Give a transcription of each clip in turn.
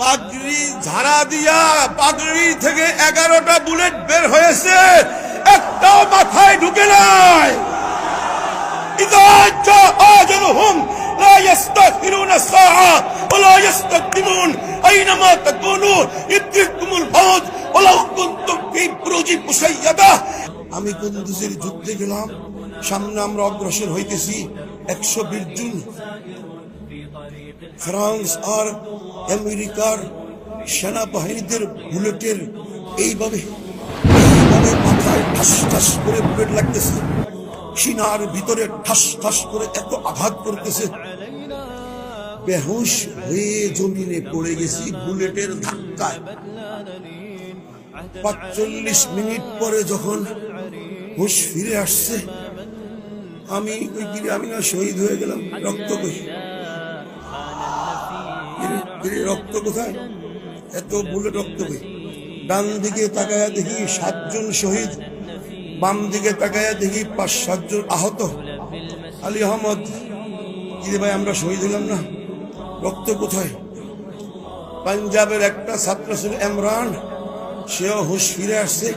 পাগড়ি ঝাড়া দিয়া পাগড়ি থেকে 11টা বুলেট বের হয়েছে, একটাও মাথায় ঢুকে নাই। ইযা জাআজলহুম লা ইস্তাখিরুনা সাআ ওয়া লা ইস্তাকদিমুন আইনামা তাকুনু ইদরিকুমুল মাউত ওয়া লাউ কুনতুম ফি বুরুজিন মুশাইয়াদা। আমি কুন্দুজের যুদ্ধে গেলাম, সামনে আমরা অগ্রসর হইতেছি। 120 জন ফ্রান্স আর আমেরিকার সেনাবাহিনীদের বুলেটের এইভাবে মাথায় ঠাস ঠাস করে বুলেট লাগতেছে, সিনার ভিতরে ঠাস ঠাস করে এত আঘাত করতেছে। বেহুশ হয়ে জমিনে পড়ে গেছি বুলেটের ধাক্কায়। 45 মিনিট পরে যখন হুশ ফিরে আসছে, আমি না শহীদ হয়ে গেলাম। রক্ত কই, রক্ত কোথায়? এত বুলেট রক্ত কই? ডান দিকে তাকায়া দেখি 7 জন শহীদ, বাম দিকে তাকায়া দেখি 5-7 জন আহত। আলী আহমদ, কিরে ভাই আমরা শহীদ হলাম না? রক্ত কোথায়? পাঞ্জাবের একটা ছাত্র ছিল ইমরান, সেও হুশ ফিরে আসছে।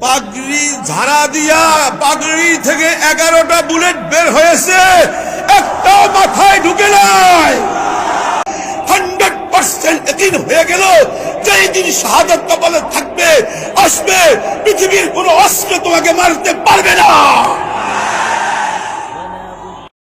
পাগড়ি ঝাড়া দিয়া পাগড়ি থেকে 11টা বুলেট বের হয়েছে, একটাও মাথায় ঢুকে নাই। 100% ইয়াকিন হয়ে গেল যেই দিন শাহাদাত কপালে থাকবে, আসবে, পৃথিবীর কোন অস্ত্র তোমাকে মারতে পারবে না।